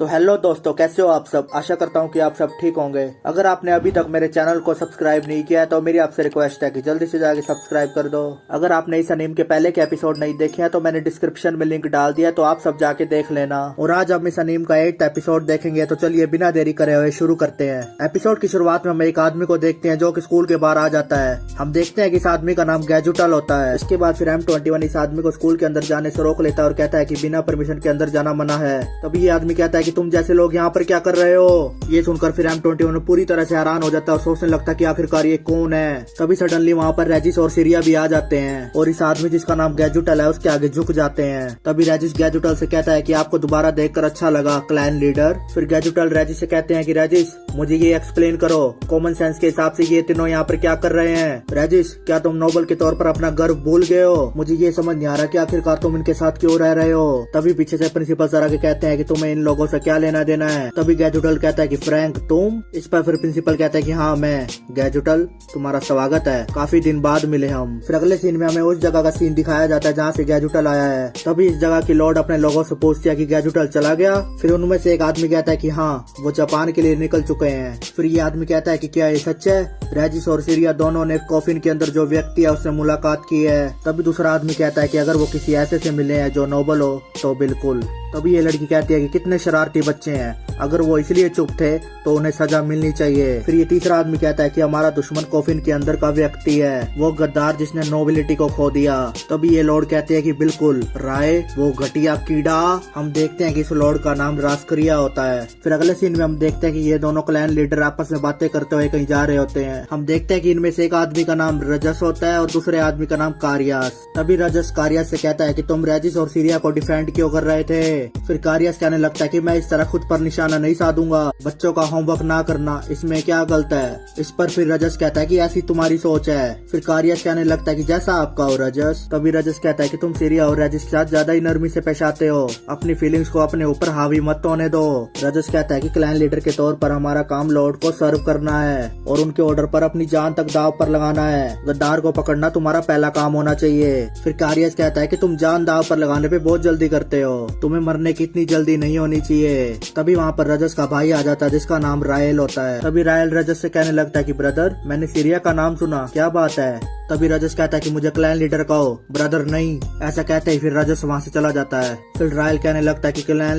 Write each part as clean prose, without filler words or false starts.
तो हेलो दोस्तों, कैसे हो आप सब। आशा करता हूँ कि आप सब ठीक होंगे। अगर आपने अभी तक मेरे चैनल को सब्सक्राइब नहीं किया है तो मेरी आपसे रिक्वेस्ट है कि जल्दी से जाके सब्सक्राइब कर दो। अगर आपने इस अनीम के पहले के एपिसोड नहीं देखे हैं तो मैंने डिस्क्रिप्शन में लिंक डाल दिया, तो आप सब जाके देख लेना। और आज हम इस अनीम का 8th एपिसोड देखेंगे, तो चलिए बिना देरी करे हुए शुरू करते हैं। एपिसोड की शुरुआत में हम एक आदमी को देखते हैं जो कि स्कूल के बाहर आ जाता है। हम देखते हैं कि इस आदमी का नाम गैजुटल होता है। इसके बाद फिर M21 इस आदमी को स्कूल के अंदर जाने से रोक लेता है और कहता है कि बिना परमिशन के अंदर जाना मना है। तभी ये आदमी कहता है कि तुम जैसे लोग यहाँ पर क्या कर रहे हो। ये सुनकर फिर M21 पूरी तरह से हैरान हो जाता है और सोचने लगता है कि आखिरकार ये कौन है। तभी सडनली वहाँ पर रेजिस और सीरिया भी आ जाते हैं और इस आदमी जिसका नाम गैजुटल है उसके आगे झुक जाते हैं। तभी रेजिस गैजुटल से कहता है कि आपको दोबारा देखकर अच्छा लगा क्लैन लीडर। फिर गैजुटल रेजिस से कहते हैं कि रेजिस मुझे ये एक्सप्लेन करो, कॉमन सेंस के हिसाब से ये तीनों यहाँ पर क्या कर रहे हैं। रेजिस क्या तुम नोबल के तौर पर अपना गर्व भूल गए हो। मुझे ये समझ नहीं आ रहा कि आखिरकार तुम इनके साथ क्यों रह रहे हो। तभी पीछे से प्रिंसिपल सर आके कहते हैं कि तुम्हें इन लोगों से क्या लेना देना है। तभी गैजुटल कहता है कि फ्रैंक तुम। इस पर फिर प्रिंसिपल कहता है कि हाँ मैं। गैजुटल तुम्हारा स्वागत है, काफी दिन बाद मिले हम। फिर अगले सीन में हमें उस जगह का सीन दिखाया जाता है जहाँ से गैजुटल आया है। तभी इस जगह की लॉर्ड अपने लोगों से पूछती है कि गैजुटल चला गया। फिर उनमें से एक आदमी कहता है कि हाँ वो जापान के लिए निकल चुके हैं। फिर ये आदमी कहता है कि क्या ये सच है। रेजिस और सीरिया दोनों ने कॉफिन के अंदर जो व्यक्ति है उससे मुलाकात की है। तभी दूसरा आदमी कहता है कि अगर वो किसी ऐसे से मिले हैं जो नोबल हो तो बिल्कुल। तभी ये लड़की कहती है कि कितने शरारती बच्चे हैं, अगर वो इसलिए चुप थे तो उन्हें सजा मिलनी चाहिए। फिर ये तीसरा आदमी कहता है कि हमारा दुश्मन कॉफिन के अंदर का व्यक्ति है, वो गद्दार जिसने नोबिलिटी को खो दिया। तभी ये लॉर्ड कहते हैं कि बिल्कुल राय वो घटिया कीड़ा। हम देखते हैं कि इस लॉर्ड का नाम रास्करिया होता है। फिर अगले सीन में हम देखते हैं कि ये दोनों क्लैन लीडर आपस में बातें करते हुए कहीं जा रहे होते हैं। हम देखते हैं कि इनमें से एक आदमी का नाम रजस होता है और दूसरे आदमी का नाम कारियास। तभी रजस कारियास से कहता है कि तुम रेजिस और सीरिया को डिफेंड क्यों कर रहे थे। फिर कारियास कहने लगता है कि मैं इस तरह खुद पर निशाना नहीं साधूंगा, बच्चों का होमवर्क ना करना इसमें क्या गलत है। इस पर फिर रजस कहता है कि ऐसी तुम्हारी सोच है। फिर कारियास कहने लगता है कि जैसा आपका हो रजस। तभी रजस कहता है कि तुम सीरिया और रेजिस के साथ ज्यादा ही नरमी से पेश आते हो, अपनी फीलिंग्स को अपने ऊपर हावी मत होने दो। रजस कहता है कि क्लैन लीडर के तौर पर हमारा काम लॉर्ड को सर्व करना है और उनके ऑर्डर पर अपनी जान तक दाव पर लगाना है। गद्दार को पकड़ना तुम्हारा पहला काम होना चाहिए। फिर कारियास कहता है कि तुम जान दाव पर लगाने पे बहुत जल्दी करते हो, तुम्हें मरने की इतनी जल्दी नहीं होनी चाहिए। तभी वहाँ पर रजस का भाई आ जाता है जिसका नाम रायल होता है। तभी रायल रजस से कहने लगता है कि ब्रदर मैंने सीरिया का नाम सुना, क्या बात है। तभी रजस कहता है कि मुझे क्लैन लीडर कहो, ब्रदर नहीं। ऐसा कहते ही फिर रजस वहाँ से चला जाता है। फिर रायल कहने लगता है कि क्लैन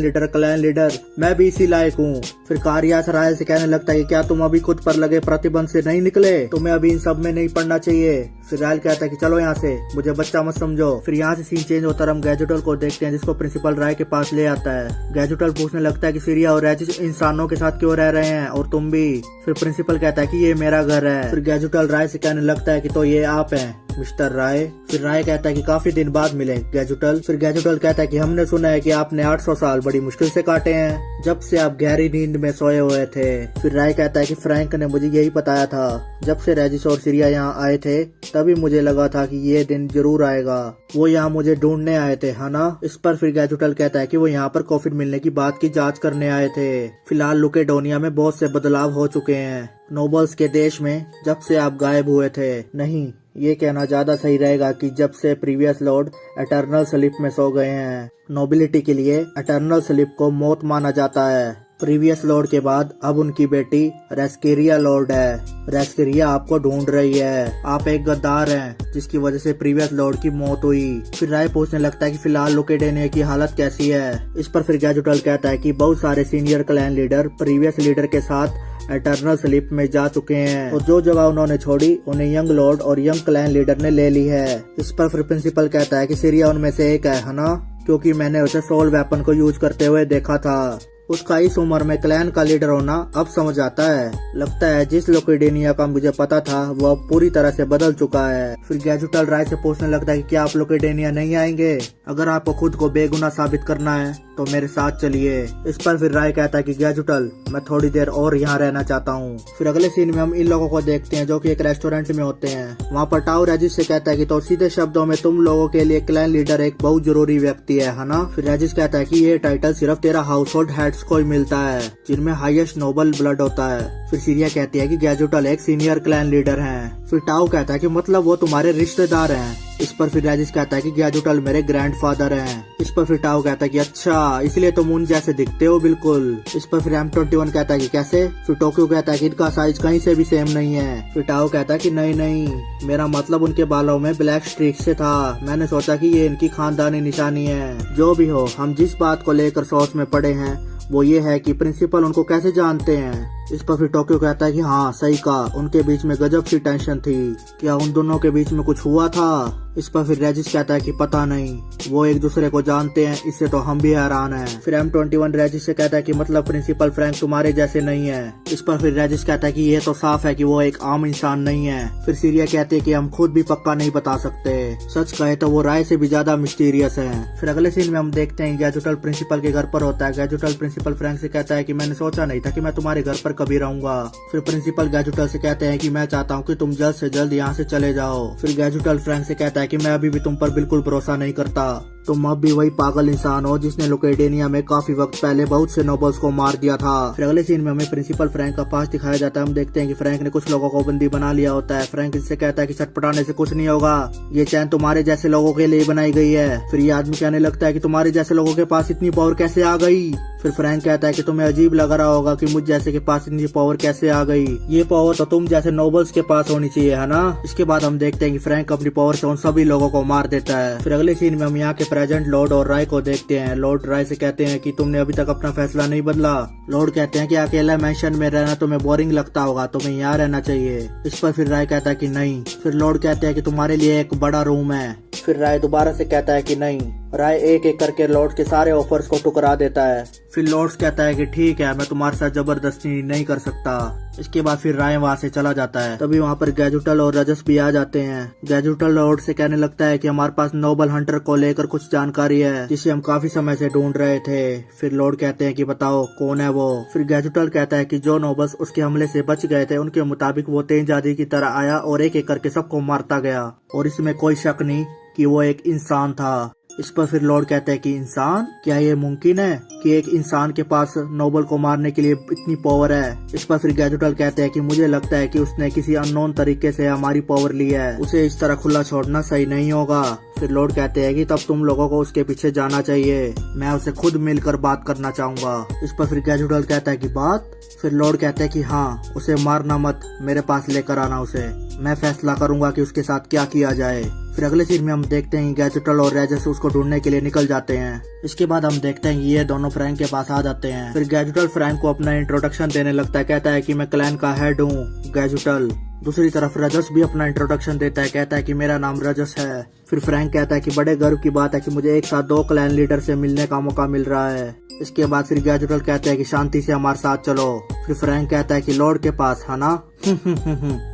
लीडर मैं भी इसी लायक हूँ। फिर कारियास रायल से कहने लगता है कि क्या तुम अभी खुद पर लगे प्रतिबंध से नहीं निकले, तुम्हें अभी इन सब में नहीं पड़ना चाहिए। फिर रायल कहता है कि चलो यहाँ से, मुझे बच्चा मत समझो। फिर यहाँ से सीन चेंज होता है, हम गैजुटल को देखते हैं जिसको प्रिंसिपल राय के पास ले आता है। गैजुटल पूछने लगता है कि सीरिया और रेजिस इंसानों के साथ क्यों रह रहे हैं और तुम भी। फिर प्रिंसिपल कहता है कि ये मेरा घर है। फिर गैजुटल राय से कहने लगता है कि तो ये आप हैं मिस्टर राय। फिर राय कहता है कि काफी दिन बाद मिले गैजुटल। फिर गैजुटल कहता है कि हमने सुना है कि आपने 800 साल बड़ी मुश्किल से काटे हैं, जब से आप गहरी नींद में सोए हुए थे। फिर राय कहता है कि फ्रैंक ने मुझे यही बताया था, जब से रेजिस और सीरिया यहाँ आए थे तभी मुझे लगा था कि ये दिन जरूर आएगा, वो यहाँ मुझे ढूंढने आए थे है ना। इस पर फिर गैजुटल कहता है कि वो यहाँ पर कॉफिन मिलने की बात की जांच करने आए थे। फिलहाल लुकेडोनिया में बहुत से बदलाव हो चुके हैं नोबल्स के देश में, जब से आप गायब हुए थे। नहीं, ये कहना ज्यादा सही रहेगा कि जब से प्रीवियस लॉर्ड एटर्नल स्लीप में सो गए हैं। नोबिलिटी के लिए एटर्नल स्लीप को मौत माना जाता है। प्रीवियस लॉर्ड के बाद अब उनकी बेटी रेस्केरिया लॉर्ड है। रेस्केरिया आपको ढूंढ रही है, आप एक गद्दार हैं जिसकी वजह से प्रीवियस लॉर्ड की मौत हुई। फिर राय पूछने लगता है कि फिलहाल लुकेडोनिया की हालत कैसी है। इस पर फिर गैजुटल कहता है कि बहुत सारे senior clan leader previous leader के साथ एटर्नल स्लीप में जा चुके हैं और जो जगह उन्होंने छोड़ी उन्हें यंग लॉर्ड और यंग क्लैन लीडर ने ले ली है। इस पर फिर प्रिंसिपल कहता है कि सीरिया उनमें से एक है ना, क्योंकि मैंने उसे सोल वेपन को यूज करते हुए देखा था। उसका इस उम्र में क्लैन का लीडर होना अब समझ आता है। लगता है जिस लुकेडोनिया का मुझे पता था वो अब पूरी तरह से बदल चुका है। फिर गैजुटल राय से पूछने लगता है कि क्या आप लुकेडोनिया नहीं आएंगे, अगर आपको खुद को बेगुनाह साबित करना है तो मेरे साथ चलिए। इस पर फिर राय कहता है कि गैजुटल मैं थोड़ी देर और यहाँ रहना चाहता हूँ। फिर अगले सीन में हम इन लोगों को देखते हैं जो कि एक रेस्टोरेंट में होते हैं। वहाँ पर टाउ रेजिस से कहता है कि तो सीधे शब्दों में तुम लोगों के लिए क्लैन लीडर एक बहुत जरूरी व्यक्ति है ना। फिर रेजिस कहता है कि ये टाइटल सिर्फ तेरा हाउस होल्ड हेड्स को ही मिलता है जिनमें हाईएस्ट नोबल ब्लड होता है। फिर सीरिया कहती है कि गैजुटल एक सीनियर क्लैन लीडर हैं। फिर टाउ कहता है कि मतलब वो तुम्हारे रिश्तेदार हैं। इस पर फिर रेजिस कहता है कि गैजुटल मेरे ग्रैंडफादर हैं। इस पर फिर टाओ कहता है कि अच्छा इसलिए तुम उन जैसे दिखते हो बिल्कुल। इस पर फिर M21 कहता है कि कैसे? फिर टोक्यो कहता है कि इनका साइज कहीं से भी सेम नहीं है। फिर टाओ कहता है कि नहीं, मेरा मतलब उनके बालों में ब्लैक स्ट्रीक से था। मैंने सोचा कि ये इनकी खानदानी निशानी है। जो भी हो, हम जिस बात को लेकर सोच में पड़े हैं वो ये है कि प्रिंसिपल उनको कैसे जानते हैं। इस पर फिर टोक्यो कहता है कि हाँ सही कहा, उनके बीच में गजब सी टेंशन थी। क्या उन दोनों के बीच में कुछ हुआ था? इस पर फिर रेजिस कहता है कि पता नहीं, वो एक दूसरे को जानते हैं, इससे तो हम भी हैरान हैं। फिर M21 रेजिस से कहता है कि मतलब प्रिंसिपल फ्रैंक तुम्हारे जैसे नहीं है। इस पर फिर रेजिस कहता है कि ये तो साफ है कि वो एक आम इंसान नहीं है। फिर सीरिया कहते है कि हम खुद भी पक्का नहीं बता सकते, सच कहे तो वो राय से भी ज्यादा मिस्टीरियस है। फिर अगले सीन में हम देखते हैं गैजुटल प्रिंसिपल के घर पर होता है। गैजुटल प्रिंसिपल फ्रैंक से कहता है कि मैंने सोचा नहीं था कि मैं तुम्हारे घर पर कभी रहूंगा। फिर प्रिंसिपल गैजुटल से कहते हैं कि मैं चाहता हूँ कि तुम जल्द से जल्द यहाँ से चले जाओ। फिर गैजुटल फ्रैंक से कहता है कि मैं अभी भी तुम पर बिल्कुल भरोसा नहीं करता, तुम अब भी वही पागल इंसान हो जिसने लोकेडेनिया में काफी वक्त पहले बहुत से नोबल्स को मार दिया था। फिर अगले सीन में हमें प्रिंसिपल फ्रैंक का पास दिखाया जाता है। हम देखते हैं कि फ्रैंक ने कुछ लोगों को बंदी बना लिया होता है। फ्रैंक इससे कहता है कि चटपटाने से कुछ नहीं होगा, ये चैन तुम्हारे जैसे लोगों के लिए बनाई गई है। फिर ये आदमी कहने लगता है कि तुम्हारे जैसे लोगों के पास इतनी पावर कैसे आ गई? फिर फ्रैंक कहता है कि तुम्हें अजीब लग रहा होगा कि मुझ जैसे के पास इतनी पावर कैसे आ गई, ये पावर तो तुम जैसे नोबल्स के पास होनी चाहिए, है ना? इसके बाद हम देखते हैं कि फ्रैंक अपनी पावर से उन सभी लोगों को मार देता है। फिर अगले सीन में हम यहाँ के प्रेजेंट लॉर्ड और राय को देखते हैं। लॉर्ड राय से कहते हैं कि तुमने अभी तक अपना फैसला नहीं बदला। लॉर्ड कहते हैं कि अकेला मैंशन में रहना तुम्हें बोरिंग लगता होगा, तुम्हें यहाँ रहना चाहिए। इस पर फिर राय कहता है कि नहीं। फिर लॉर्ड कहते हैं कि तुम्हारे लिए एक बड़ा रूम है। फिर राय दोबारा से कहता है कि नहीं। राय एक एक करके लॉर्ड्स के सारे ऑफर्स को टुकरा देता है। फिर लॉर्ड्स कहता है कि ठीक है, मैं तुम्हारे साथ जबरदस्ती नहीं कर सकता। इसके बाद फिर राय वहाँ से चला जाता है। तभी वहाँ पर गैजुटल और रजस भी आ जाते हैं। गैजुटल लॉर्ड से कहने लगता है कि हमारे पास नोबल हंटर को लेकर कुछ जानकारी है जिसे हम काफी समय से ढूंढ रहे थे। फिर लॉर्ड कहते हैं कि बताओ कौन है वो। फिर गैजुटल कहता है कि जो नोबल्स उसके हमले से बच गए थे उनके मुताबिक वो तेज आंधी की तरह आया और एक एक करके सबको मारता गया, और इसमें कोई शक नहीं कि वो एक इंसान था। इस पर फिर लॉर्ड कहते हैं कि इंसान? क्या ये मुमकिन है कि एक इंसान के पास नोबल को मारने के लिए इतनी पावर है? इस पर फिर गैजुटल कहते हैं कि मुझे लगता है कि उसने किसी अननोन तरीके से हमारी पावर ली है, उसे इस तरह खुला छोड़ना सही नहीं होगा। फिर लॉर्ड कहते हैं कि तब तुम लोगों को उसके पीछे जाना चाहिए, मैं उसे खुद मिलकर बात करना चाहूंगा। इस पर फिर गैजुटल कहता है कि बात? फिर लॉर्ड कहते हैं कि हाँ, उसे मारना मत, मेरे पास लेकर आना उसे, मैं फैसला करूंगा कि उसके साथ क्या किया जाए। फिर अगले सीन में हम देखते हैं गैजुटल और रेजस उसको ढूंढने के लिए निकल जाते हैं। इसके बाद हम देखते हैं ये दोनों फ्रैंक के पास आ जाते हैं। फिर गैजुटल फ्रैंक को अपना इंट्रोडक्शन देने लगता है, कहता है कि मैं क्लैन का हेड हूँ गैजुटल। दूसरी तरफ रजस भी अपना इंट्रोडक्शन देता है, कहता है कि मेरा नाम रजस है। फिर फ्रैंक कहता है कि बड़े गर्व की बात है कि मुझे एक साथ 2 क्लैन लीडर से मिलने का मौका मिल रहा है। इसके बाद फिर गैजुटल कहते हैं कि शांति से हमारे साथ चलो। फिर फ्रैंक कहता है कि लॉर्ड के पास, है ना?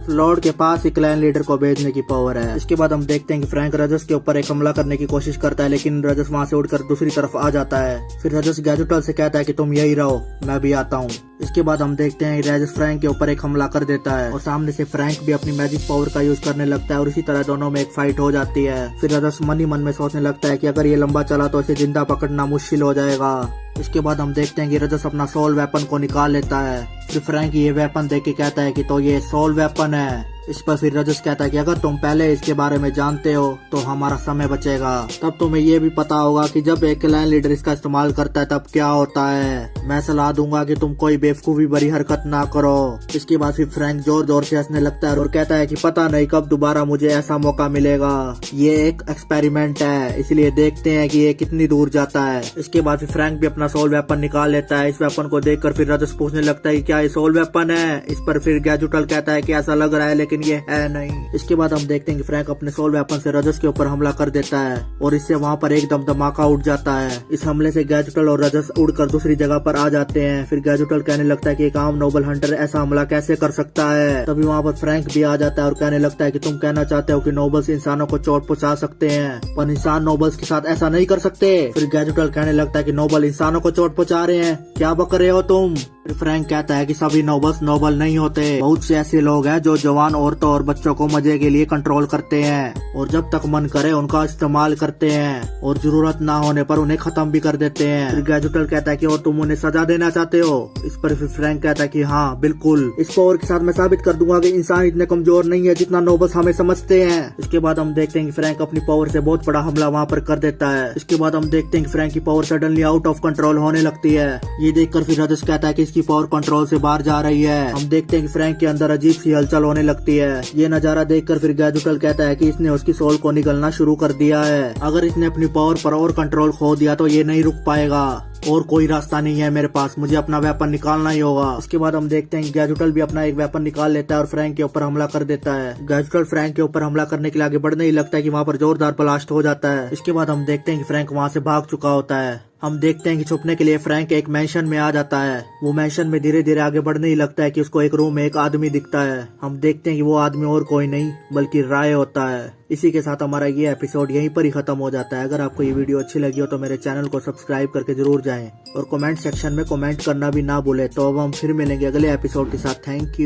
लॉर्ड के पास ही क्लैन लीडर को भेजने की पावर है। इसके बाद हम देखते हैं कि फ्रैंक रजस के ऊपर एक हमला करने की कोशिश करता है, लेकिन रजस वहाँ से उड़कर दूसरी तरफ आ जाता है। फिर रजस गैजुटल से कहता है कि तुम यही रहो, मैं भी आता हूँ। इसके बाद हम देखते हैं रजस फ्रैंक के ऊपर एक हमला कर देता है और सामने से फ्रैंक भी अपनी मैजिक पावर का यूज करने लगता है और इसी तरह दोनों में एक फाइट हो जाती है। फिर रजस मन ही मन में सोचने लगता है कि अगर ये लंबा चला तो इसे जिंदा पकड़ना मुश्किल हो जाएगा। इसके बाद हम देखते हैं कि रजस अपना सोल वेपन को निकाल लेता है। फिर फ्रैंक ये वेपन देख के कहता है कि तो ये सोल वेपन है। इस पर फिर रजस कहता है कि अगर तुम पहले इसके बारे में जानते हो तो हमारा समय बचेगा, तब तुम्हें ये भी पता होगा कि जब एक क्लैन लीडर इसका इस्तेमाल करता है तब क्या होता है। मैं सलाह दूंगा कि तुम कोई बेवकूफी भरी हरकत ना करो। इसके बाद फिर फ्रैंक जोर जोर से हंसने लगता है और कहता है कि पता नहीं कब दोबारा मुझे ऐसा मौका मिलेगा, ये एक एक्सपेरिमेंट है, इसलिए देखते हैं कि ये कितनी दूर जाता है। इसके बाद फिर फ्रैंक भी अपना सोल वेपन निकाल लेता है। इस वेपन को देखकर फिर रजस पूछने लगता है कि क्या ये सोल वेपन है? इस पर फिर गैजुटल कहता है कि ऐसा लग रहा है लेकिन ये है नहीं। इसके बाद हम देखते हैं कि फ्रैंक अपने सोल वेपन से रजस के ऊपर हमला कर देता है और इससे वहाँ पर एकदम धमाका उठ जाता है। इस हमले से गैजुटल और रजस उड़कर दूसरी जगह पर आ जाते हैं। फिर गैजुटल कहने लगता है कि एक आम नोबल हंटर ऐसा हमला कैसे कर सकता है। तभी वहाँ पर फ्रैंक भी आ जाता है और कहने लगता है कि तुम कहना चाहते हो कि नोबल्स इंसानों को चोट पहुंचा सकते हैं पर इंसान नोबल्स के साथ ऐसा नहीं कर सकते। फिर गैजुटल कहने लगता है कि नोबल इंसानों को चोट पहुंचा रहे हैं, क्या बक रहे हो तुम? फिर फ्रैंक कहता है कि सभी नोबल्स नोबल नहीं होते, बहुत से ऐसे लोग हैं जो जवान औरतों और बच्चों को मजे के लिए कंट्रोल करते हैं और जब तक मन करे उनका इस्तेमाल करते हैं और जरूरत ना होने पर उन्हें खत्म भी कर देते हैं। फिर गैजुटल कहता है कि और तुम उन्हें सजा देना चाहते हो। इस पर फिर फ्रैंक कहता है कि हाँ बिल्कुल, इस पावर के साथ मैं साबित कर दूंगा कि इंसान इतने कमजोर नहीं है जितना नोबल्स हमें समझते हैं। इसके बाद हम देखते हैं कि फ्रैंक अपनी पावर से बहुत बड़ा हमला वहाँ पर कर देता है। इसके बाद हम देखते हैं कि फ्रैंक की power suddenly out of control होने लगती है। ये देखकर फिर रजस कहता है कि इसकी पावर कंट्रोल से बाहर जा रही है। हम देखते हैं कि फ्रैंक के अंदर अजीब सी हलचल होने लगती है। ये नजारा देखकर फिर गैजुटल कहता है कि इसने उसकी सोल को निगलना शुरू कर दिया है। अगर इसने अपनी पावर पर और कंट्रोल खो दिया तो ये नहीं रुक पाएगा और कोई रास्ता नहीं है मेरे पास, मुझे अपना वेपन निकालना ही होगा। इसके बाद हम देखते हैं कि गैजुटल भी अपना एक वेपन निकाल लेता है और फ्रैंक के ऊपर हमला कर देता है। गैजुटल फ्रैंक के ऊपर हमला करने के लिए आगे बढ़ने ही लगता है कि वहाँ पर जोरदार ब्लास्ट हो जाता है। इसके बाद हम देखते हैं कि फ्रैंक वहाँ से भाग चुका होता है। हम देखते हैं कि छुपने के लिए फ्रैंक एक मैंशन में आ जाता है। वो मैंशन में धीरे धीरे आगे बढ़ने ही लगता है कि उसको एक रूम में एक आदमी दिखता है। हम देखते हैं कि वो आदमी और कोई नहीं बल्कि राय होता है। इसी के साथ हमारा ये एपिसोड यहीं पर ही खत्म हो जाता है। अगर आपको ये वीडियो अच्छी लगी हो तो मेरे चैनल को सब्सक्राइब करके जरूर जाएं और कमेंट सेक्शन में कमेंट करना भी ना भूलें। तो अब हम फिर मिलेंगे अगले एपिसोड के साथ। Thank you.